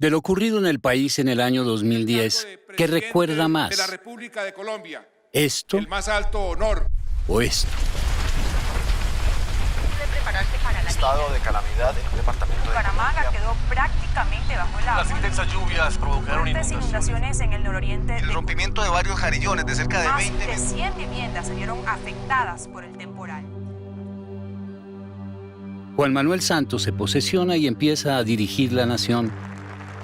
De lo ocurrido en el país en el año 2010, ¿qué recuerda más? De la República de Colombia. ¿Esto El más alto honor. o esto? Estado de calamidad en el departamento de Bucaramanga quedó prácticamente bajo el agua. Las intensas lluvias provocaron Fuertes inundaciones en el nororiente. El rompimiento de varios jarillones de cerca de Más 20 de 100 viviendas se vieron afectadas por el temporal. Juan Manuel Santos se posesiona y empieza a dirigir la nación,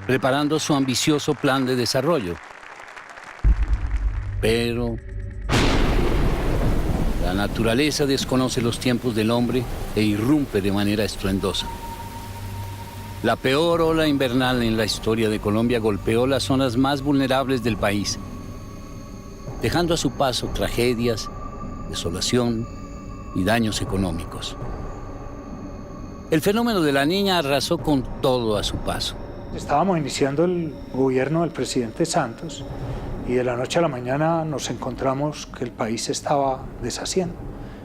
preparando su ambicioso plan de desarrollo. Pero la naturaleza desconoce los tiempos del hombre e irrumpe de manera estruendosa. La peor ola invernal en la historia de Colombia golpeó las zonas más vulnerables del país, dejando a su paso tragedias, desolación y daños económicos. El fenómeno de la Niña arrasó con todo a su paso. Estábamos iniciando el gobierno del presidente Santos y de la noche a la mañana nos encontramos que el país se estaba deshaciendo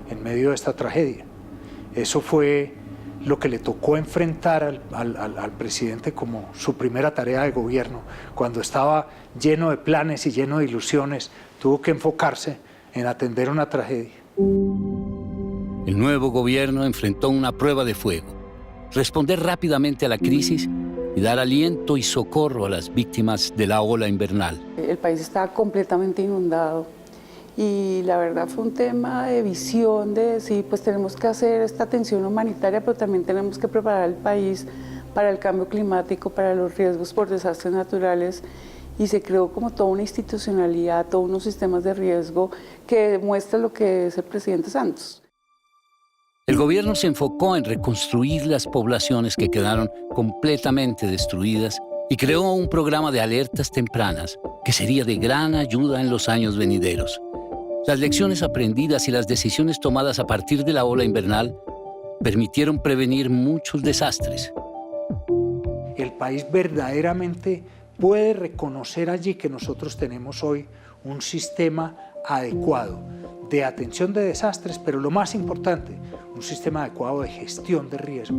en medio de esta tragedia. Eso fue lo que le tocó enfrentar al presidente como su primera tarea de gobierno. Cuando estaba lleno de planes y lleno de ilusiones, tuvo que enfocarse en atender una tragedia. El nuevo gobierno enfrentó una prueba de fuego: responder rápidamente a la crisis y dar aliento y socorro a las víctimas de la ola invernal. El país estaba completamente inundado y la verdad fue un tema de visión, de decir, pues tenemos que hacer esta atención humanitaria, pero también tenemos que preparar al país para el cambio climático, para los riesgos por desastres naturales, y se creó como toda una institucionalidad, todos unos sistemas de riesgo que demuestra lo que es el presidente Santos. El gobierno se enfocó en reconstruir las poblaciones que quedaron completamente destruidas y creó un programa de alertas tempranas que sería de gran ayuda en los años venideros. Las lecciones aprendidas y las decisiones tomadas a partir de la ola invernal permitieron prevenir muchos desastres. El país verdaderamente puede reconocer allí que nosotros tenemos hoy un sistema adecuado de atención de desastres, pero lo más importante, un sistema adecuado de gestión de riesgo.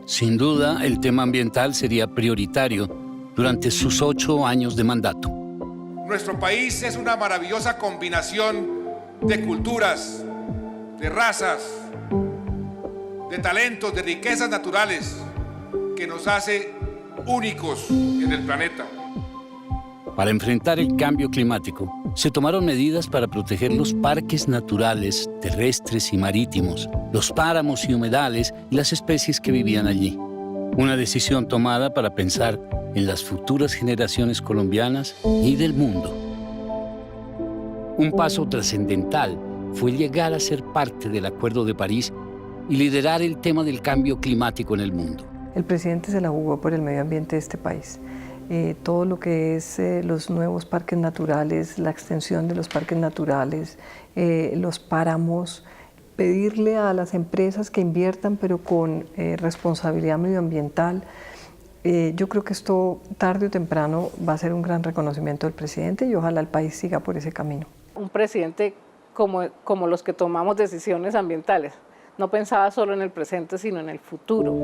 Sin duda, el tema ambiental sería prioritario durante sus 8 años de mandato. Nuestro país es una maravillosa combinación de culturas, de razas, de talentos, de riquezas naturales que nos hace únicos en el planeta. Para enfrentar el cambio climático, se tomaron medidas para proteger los parques naturales, terrestres y marítimos, los páramos y humedales y las especies que vivían allí. Una decisión tomada para pensar en las futuras generaciones colombianas y del mundo. Un paso trascendental fue llegar a ser parte del Acuerdo de París y liderar el tema del cambio climático en el mundo. El presidente se la jugó por el medio ambiente de este país. Todo lo que es los nuevos parques naturales, la extensión de los parques naturales, los páramos, pedirle a las empresas que inviertan pero con responsabilidad medioambiental. Yo creo que esto tarde o temprano va a ser un gran reconocimiento del presidente y ojalá el país siga por ese camino. Un presidente como los que tomamos decisiones ambientales, no pensaba solo en el presente sino en el futuro.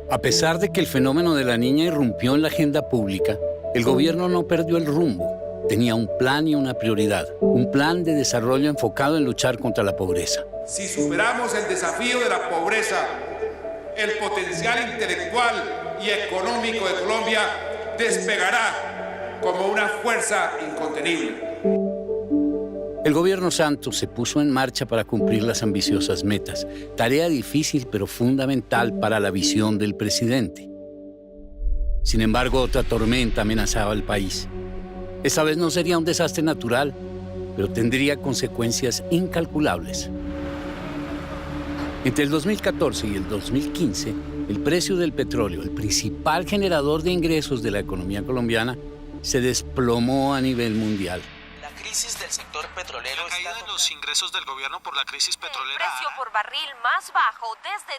A pesar de que el fenómeno de la Niña irrumpió en la agenda pública, el gobierno no perdió el rumbo. Tenía un plan y una prioridad, un plan de desarrollo enfocado en luchar contra la pobreza. Si superamos el desafío de la pobreza, el potencial intelectual y económico de Colombia despegará como una fuerza incontenible. El gobierno Santos se puso en marcha para cumplir las ambiciosas metas, tarea difícil pero fundamental para la visión del presidente. Sin embargo, otra tormenta amenazaba al país. Esta vez no sería un desastre natural, pero tendría consecuencias incalculables. Entre el 2014 y el 2015, el precio del petróleo, el principal generador de ingresos de la economía colombiana, se desplomó a nivel mundial. La crisis del sector petrolero. La caída de los ingresos del gobierno por la crisis petrolera. El precio por barril más bajo desde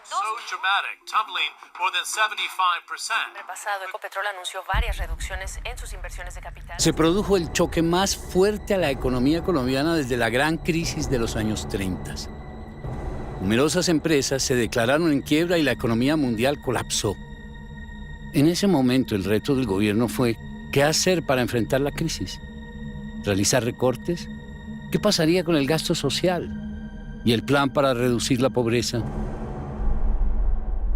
El pasado, Ecopetrol anunció varias reducciones en sus inversiones de capital. Se produjo el choque más fuerte a la economía colombiana desde la gran crisis de los años 30. Numerosas empresas se declararon en quiebra y la economía mundial colapsó. En ese momento el reto del gobierno fue ¿qué hacer para enfrentar la crisis? ¿Realizar recortes? ¿Qué pasaría con el gasto social? ¿Y el plan para reducir la pobreza?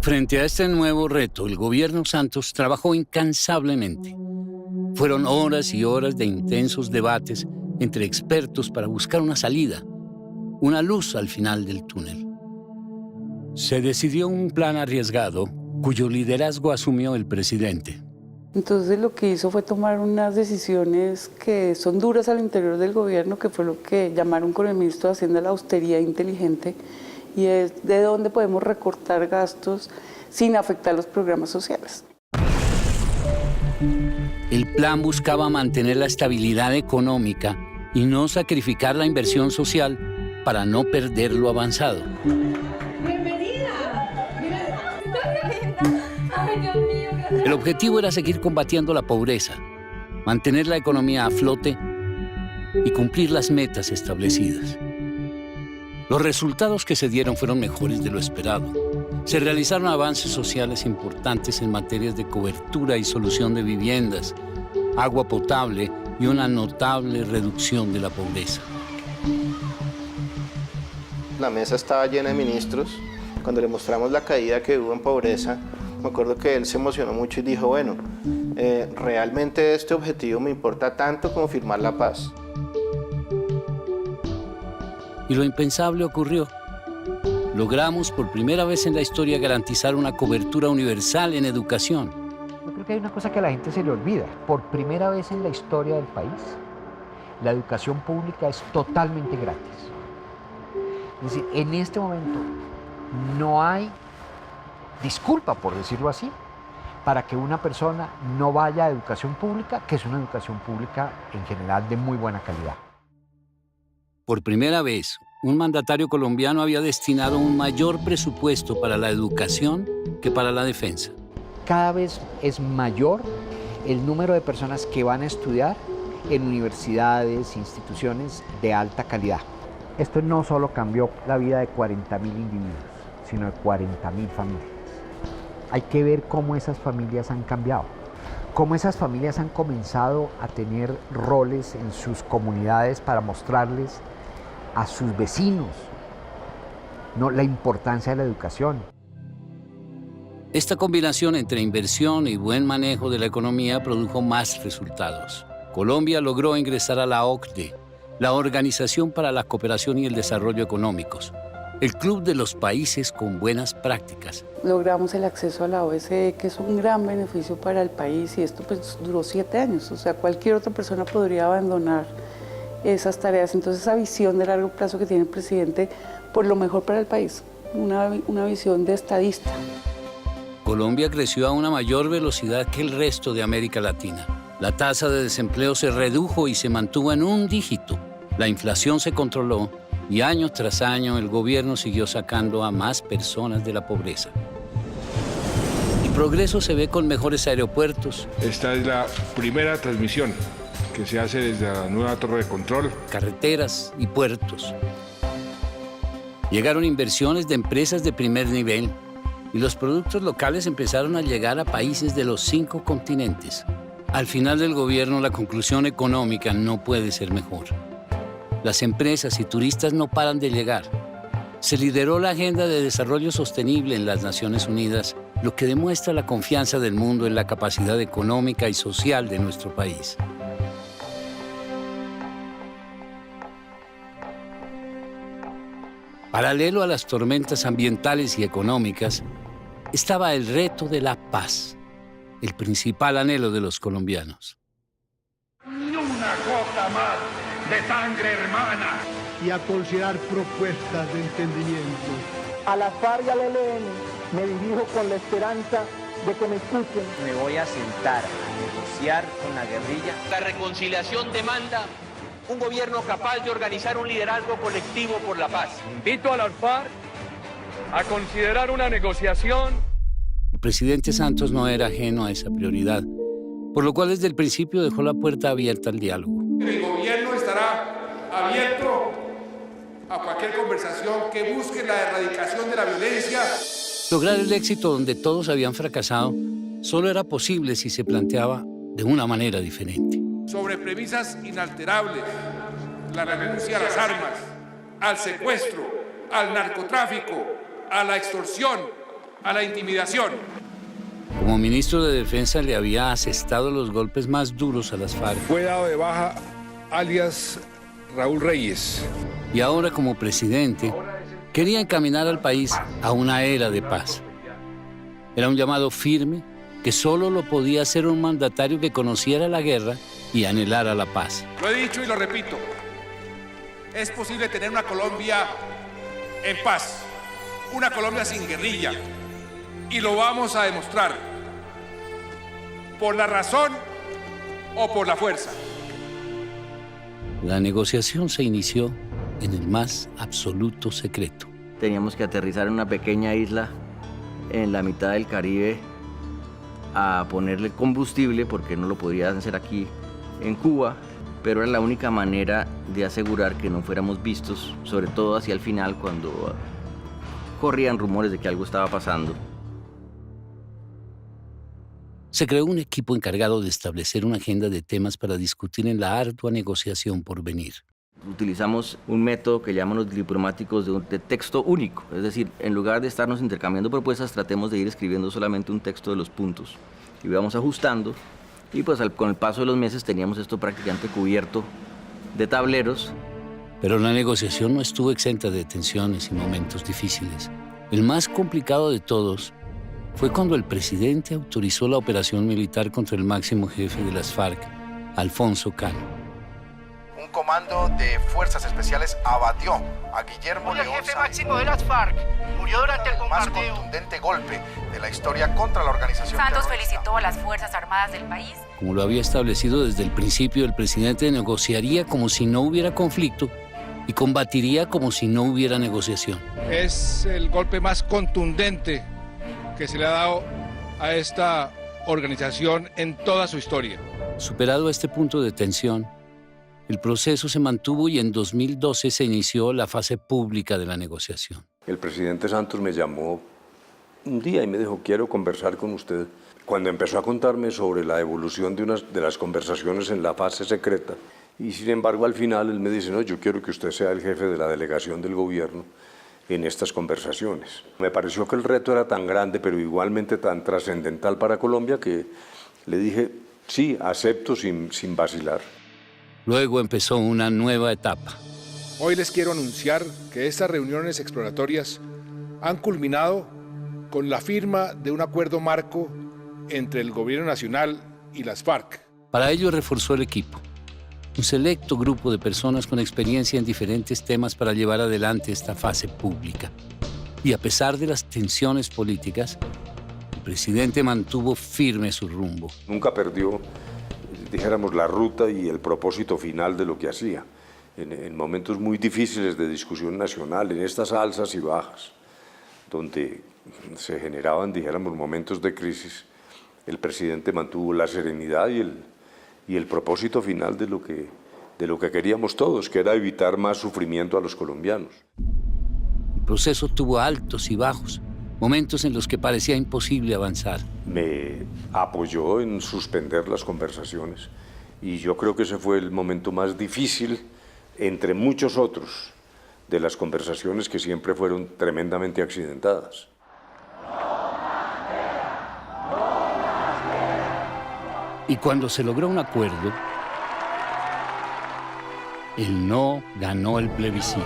Frente a este nuevo reto, el gobierno Santos trabajó incansablemente. Fueron horas y horas de intensos debates entre expertos para buscar una salida, una luz al final del túnel. Se decidió un plan arriesgado cuyo liderazgo asumió el presidente. Entonces lo que hizo fue tomar unas decisiones que son duras al interior del gobierno, que fue lo que llamaron con el ministro de Hacienda la austeridad inteligente, y es de dónde podemos recortar gastos sin afectar los programas sociales. El plan buscaba mantener la estabilidad económica y no sacrificar la inversión social para no perder lo avanzado. El objetivo era seguir combatiendo la pobreza, mantener la economía a flote y cumplir las metas establecidas. Los resultados que se dieron fueron mejores de lo esperado. Se realizaron avances sociales importantes en materias de cobertura y solución de viviendas, agua potable y una notable reducción de la pobreza. La mesa estaba llena de ministros. Cuando le mostramos la caída que hubo en pobreza, me acuerdo que él se emocionó mucho y dijo, bueno, realmente este objetivo me importa tanto como firmar la paz. Y lo impensable ocurrió. Logramos por primera vez en la historia garantizar una cobertura universal en educación. Yo creo que hay una cosa que a la gente se le olvida. Por primera vez en la historia del país, la educación pública es totalmente gratis. Es decir, en este momento no hay disculpa, por decirlo así, para que una persona no vaya a educación pública, que es una educación pública en general de muy buena calidad. Por primera vez, un mandatario colombiano había destinado un mayor presupuesto para la educación que para la defensa. Cada vez es mayor el número de personas que van a estudiar en universidades, instituciones de alta calidad. Esto no solo cambió la vida de 40.000 individuos, sino de 40.000 familias. Hay que ver cómo esas familias han cambiado, cómo esas familias han comenzado a tener roles en sus comunidades para mostrarles a sus vecinos la importancia de la educación. Esta combinación entre inversión y buen manejo de la economía produjo más resultados. Colombia logró ingresar a la OCDE, la Organización para la Cooperación y el Desarrollo Económicos, el club de los países con buenas prácticas. Logramos el acceso a la OSCE, que es un gran beneficio para el país, y esto pues duró 7 años. O sea, cualquier otra persona podría abandonar esas tareas. Entonces, esa visión de largo plazo que tiene el presidente por lo mejor para el país, una visión de estadista. Colombia creció a una mayor velocidad que el resto de América Latina. La tasa de desempleo se redujo y se mantuvo en un dígito. La inflación se controló y año tras año el gobierno siguió sacando a más personas de la pobreza. El progreso se ve con mejores aeropuertos. Esta es la primera transmisión que se hace desde la nueva torre de control. Carreteras y puertos. Llegaron inversiones de empresas de primer nivel y los productos locales empezaron a llegar a países de los 5 continentes. Al final del gobierno, la conclusión económica no puede ser mejor. Las empresas y turistas no paran de llegar. Se lideró la Agenda de Desarrollo Sostenible en las Naciones Unidas, lo que demuestra la confianza del mundo en la capacidad económica y social de nuestro país. Paralelo a las tormentas ambientales y económicas, estaba el reto de la paz, el principal anhelo de los colombianos. Ni una gota más de sangre hermana. Y a considerar propuestas de entendimiento. A la FARC y al ELN me dirijo con la esperanza de que me escuchen. Me voy a sentar a negociar con la guerrilla. La reconciliación demanda un gobierno capaz de organizar un liderazgo colectivo por la paz. Invito a las FARC a considerar una negociación. El presidente Santos no era ajeno a esa prioridad, por lo cual desde el principio dejó la puerta abierta al diálogo. El gobierno estará abierto a cualquier conversación que busque la erradicación de la violencia. Lograr el éxito donde todos habían fracasado solo era posible si se planteaba de una manera diferente. Sobre premisas inalterables, la renuncia a las armas, al secuestro, al narcotráfico, a la extorsión, a la intimidación. Como ministro de Defensa le había asestado los golpes más duros a las FARC. Fue dado de baja alias Raúl Reyes. Y ahora como presidente quería encaminar al país a una era de paz. Era un llamado firme que solo lo podía hacer un mandatario que conociera la guerra y anhelara la paz. Lo he dicho y lo repito. Es posible tener una Colombia en paz, una Colombia sin guerrilla. Y lo vamos a demostrar, por la razón o por la fuerza. La negociación se inició en el más absoluto secreto. Teníamos que aterrizar en una pequeña isla en la mitad del Caribe a ponerle combustible, porque no lo podrían hacer aquí en Cuba, pero era la única manera de asegurar que no fuéramos vistos, sobre todo hacia el final, cuando corrían rumores de que algo estaba pasando. Se creó un equipo encargado de establecer una agenda de temas para discutir en la ardua negociación por venir. Utilizamos un método que llaman los diplomáticos de texto único, es decir, en lugar de estarnos intercambiando propuestas, tratemos de ir escribiendo solamente un texto de los puntos y vamos ajustando, y pues con el paso de los meses teníamos esto prácticamente cubierto de tableros. Pero la negociación no estuvo exenta de tensiones y momentos difíciles. El más complicado de todos fue cuando el presidente autorizó la operación militar contra el máximo jefe de las FARC, Alfonso Cano. Un comando de fuerzas especiales abatió a Guillermo León. El jefe máximo de las FARC murió durante el bombardeo. El más contundente golpe de la historia contra la organización Santos terrorista. felicitó a las Fuerzas Armadas del país. Como lo había establecido desde el principio, el presidente negociaría como si no hubiera conflicto y combatiría como si no hubiera negociación. Es el golpe más contundente que se le ha dado a esta organización en toda su historia. Superado este punto de tensión, el proceso se mantuvo y en 2012 se inició la fase pública de la negociación. El presidente Santos me llamó un día y me dijo, quiero conversar con usted. Cuando empezó a contarme sobre la evolución de las conversaciones en la fase secreta, y sin embargo al final él me dice, no, yo quiero que usted sea el jefe de la delegación del gobierno en estas conversaciones. Me pareció que el reto era tan grande, pero igualmente tan trascendental para Colombia, que le dije, sí, acepto sin vacilar. Luego empezó una nueva etapa. Hoy les quiero anunciar que estas reuniones exploratorias han culminado con la firma de un acuerdo marco entre el Gobierno Nacional y las FARC. Para ello reforzó el equipo. Un selecto grupo de personas con experiencia en diferentes temas para llevar adelante esta fase pública. Y a pesar de las tensiones políticas, el presidente mantuvo firme su rumbo. Nunca perdió, dijéramos, la ruta y el propósito final de lo que hacía. En momentos muy difíciles de discusión nacional, en estas alzas y bajas, donde se generaban, dijéramos, momentos de crisis, el presidente mantuvo la serenidad y el propósito final de lo que queríamos todos, que era evitar más sufrimiento a los colombianos. El proceso tuvo altos y bajos, momentos en los que parecía imposible avanzar. Me apoyó en suspender las conversaciones y yo creo que ese fue el momento más difícil, entre muchos otros, de las conversaciones que siempre fueron tremendamente accidentadas. Y cuando se logró un acuerdo, el no ganó el plebiscito.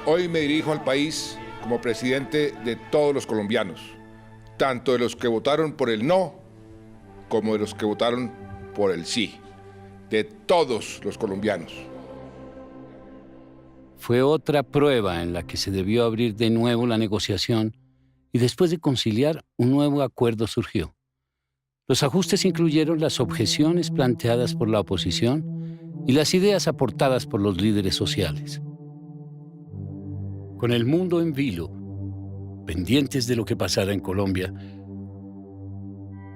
Hoy me dirijo al país como presidente de todos los colombianos, tanto de los que votaron por el no como de los que votaron por el sí, de todos los colombianos. Fue otra prueba en la que se debió abrir de nuevo la negociación y después de conciliar, un nuevo acuerdo surgió. Los ajustes incluyeron las objeciones planteadas por la oposición y las ideas aportadas por los líderes sociales. Con el mundo en vilo, pendientes de lo que pasara en Colombia,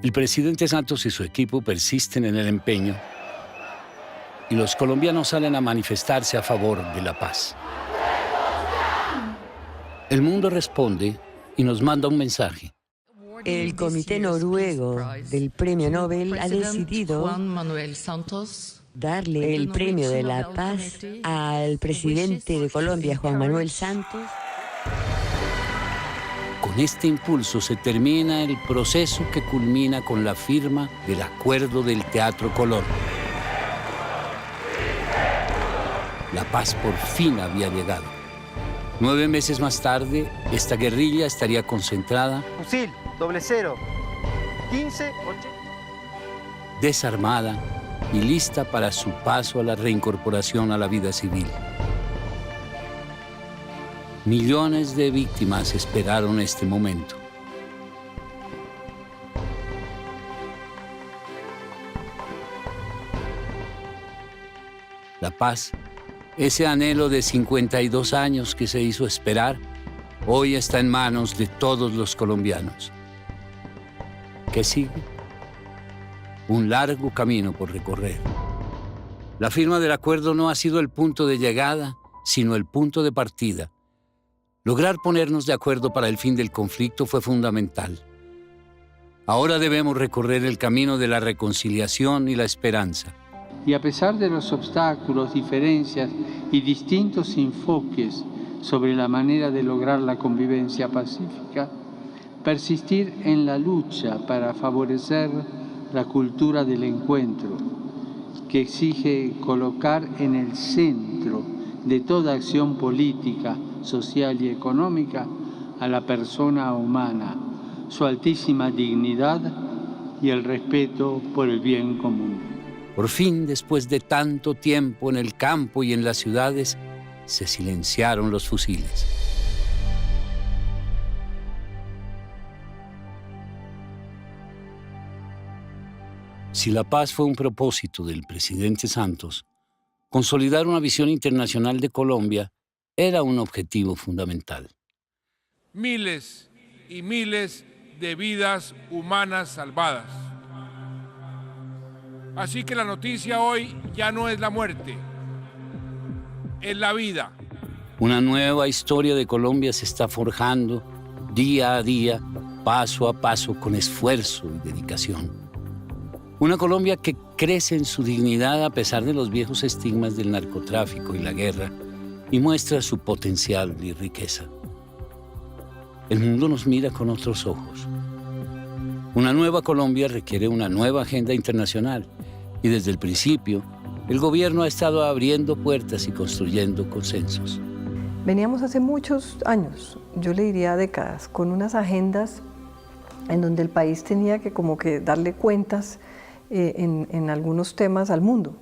el presidente Santos y su equipo persisten en el empeño y los colombianos salen a manifestarse a favor de la paz. El mundo responde y nos manda un mensaje. El Comité Noruego del Premio Nobel ha decidido darle el Premio de la Paz al presidente de Colombia, Juan Manuel Santos. Con este impulso se termina el proceso que culmina con la firma del Acuerdo del Teatro Colón. La paz por fin había llegado. 9 meses más tarde, esta guerrilla estaría concentrada, Fusil, 00, 15, 8. desarmada y lista para su paso a la reincorporación a la vida civil. Millones de víctimas esperaron este momento. La paz, ese anhelo de 52 años que se hizo esperar, hoy está en manos de todos los colombianos. ¿Qué sigue? Un largo camino por recorrer. La firma del acuerdo no ha sido el punto de llegada, sino el punto de partida. Lograr ponernos de acuerdo para el fin del conflicto fue fundamental. Ahora debemos recorrer el camino de la reconciliación y la esperanza. Y a pesar de los obstáculos, diferencias y distintos enfoques sobre la manera de lograr la convivencia pacífica, persistir en la lucha para favorecer la cultura del encuentro, que exige colocar en el centro de toda acción política, social y económica a la persona humana, su altísima dignidad y el respeto por el bien común. Por fin, después de tanto tiempo en el campo y en las ciudades, se silenciaron los fusiles. Si la paz fue un propósito del presidente Santos, consolidar una visión internacional de Colombia era un objetivo fundamental. Miles y miles de vidas humanas salvadas. Así que la noticia hoy ya no es la muerte, es la vida. Una nueva historia de Colombia se está forjando día a día, paso a paso, con esfuerzo y dedicación. Una Colombia que crece en su dignidad a pesar de los viejos estigmas del narcotráfico y la guerra y muestra su potencial y riqueza. El mundo nos mira con otros ojos. Una nueva Colombia requiere una nueva agenda internacional y desde el principio el gobierno ha estado abriendo puertas y construyendo consensos. Veníamos hace muchos años, yo le diría décadas, con unas agendas en donde el país tenía que como que darle cuentas en algunos temas al mundo.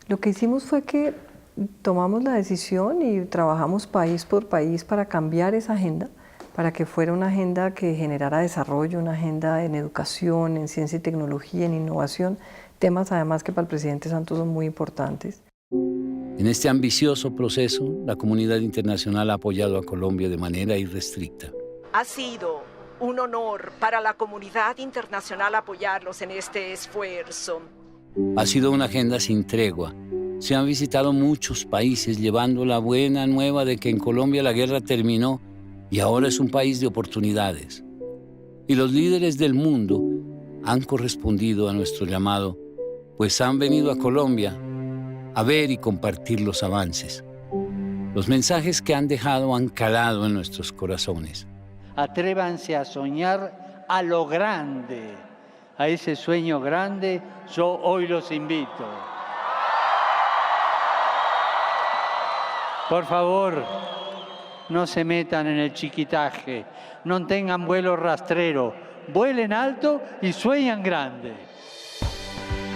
Lo que hicimos fue que tomamos la decisión y trabajamos país por país para cambiar esa agenda, para que fuera una agenda que generara desarrollo, una agenda en educación, en ciencia y tecnología, en innovación, temas además que para el presidente Santos son muy importantes. En este ambicioso proceso, la comunidad internacional ha apoyado a Colombia de manera irrestricta. Ha sido un honor para la comunidad internacional apoyarlos en este esfuerzo. Ha sido una agenda sin tregua. Se han visitado muchos países llevando la buena nueva de que en Colombia la guerra terminó y ahora es un país de oportunidades. Y los líderes del mundo han correspondido a nuestro llamado, pues han venido a Colombia a ver y compartir los avances. Los mensajes que han dejado han calado en nuestros corazones. Atrévanse a soñar a lo grande. A ese sueño grande yo hoy los invito. Por favor, no se metan en el chiquitaje, no tengan vuelo rastrero, vuelen alto y sueñan grande.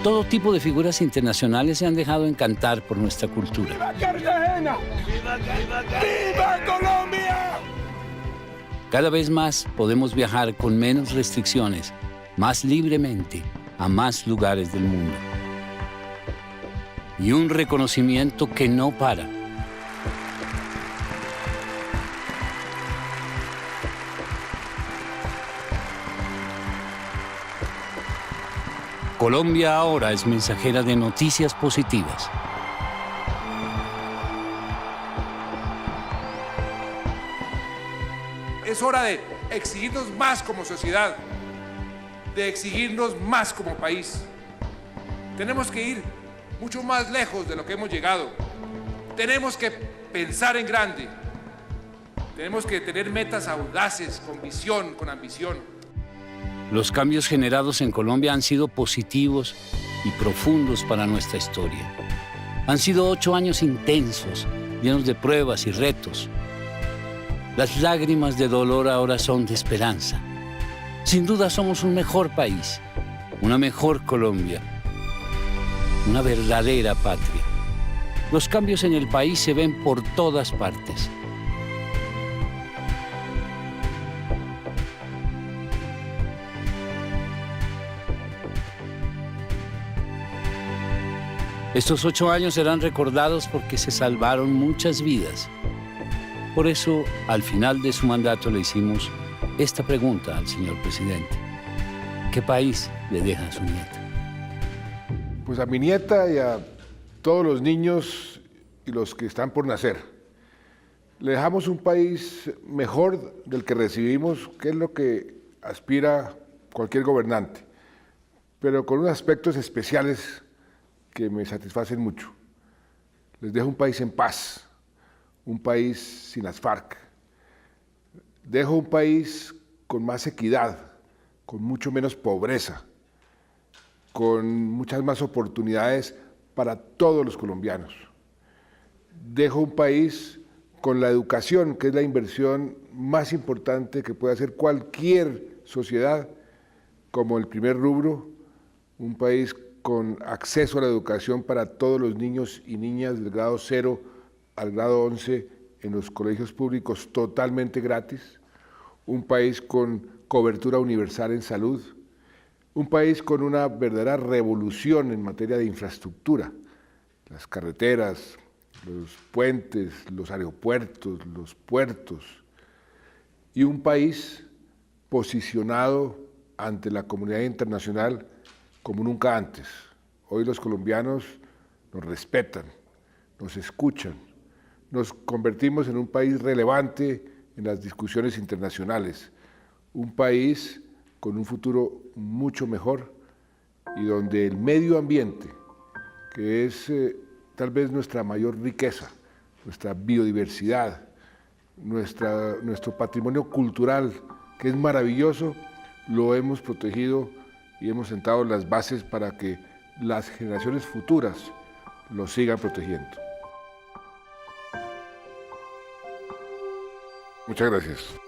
Todo tipo de figuras internacionales se han dejado encantar por nuestra cultura. ¡Viva Cartagena! ¡Viva Cartagena! ¡Viva Colombia! Cada vez más podemos viajar con menos restricciones, más libremente, a más lugares del mundo. Y un reconocimiento que no para. Colombia ahora es mensajera de noticias positivas. Es hora de exigirnos más como sociedad, de exigirnos más como país. Tenemos que ir mucho más lejos de lo que hemos llegado. Tenemos que pensar en grande. Tenemos que tener metas audaces, con visión, con ambición. Los cambios generados en Colombia han sido positivos y profundos para nuestra historia. Han sido 8 años intensos, llenos de pruebas y retos. Las lágrimas de dolor ahora son de esperanza. Sin duda somos un mejor país, una mejor Colombia, una verdadera patria. Los cambios en el país se ven por todas partes. Estos 8 años serán recordados porque se salvaron muchas vidas. Por eso, al final de su mandato le hicimos esta pregunta al señor presidente. ¿Qué país le deja a su nieta? Pues a mi nieta y a todos los niños y los que están por nacer. Le dejamos un país mejor del que recibimos, que es lo que aspira cualquier gobernante, pero con unos aspectos especiales que me satisfacen mucho. Les dejo un país en paz, un país sin las FARC. Dejo un país con más equidad, con mucho menos pobreza, con muchas más oportunidades para todos los colombianos. Dejo un país con la educación, que es la inversión más importante que puede hacer cualquier sociedad, como el primer rubro, un país con acceso a la educación para todos los niños y niñas del grado 0 al grado 11 en los colegios públicos totalmente gratis, un país con cobertura universal en salud, un país con una verdadera revolución en materia de infraestructura, las carreteras, los puentes, los aeropuertos, los puertos, y un país posicionado ante la comunidad internacional como nunca antes. Hoy los colombianos nos respetan, nos escuchan, nos convertimos en un país relevante en las discusiones internacionales, un país con un futuro mucho mejor y donde el medio ambiente, que es tal vez nuestra mayor riqueza, nuestra biodiversidad, nuestro patrimonio cultural, que es maravilloso, lo hemos protegido y hemos sentado las bases para que las generaciones futuras lo sigan protegiendo. Muchas gracias.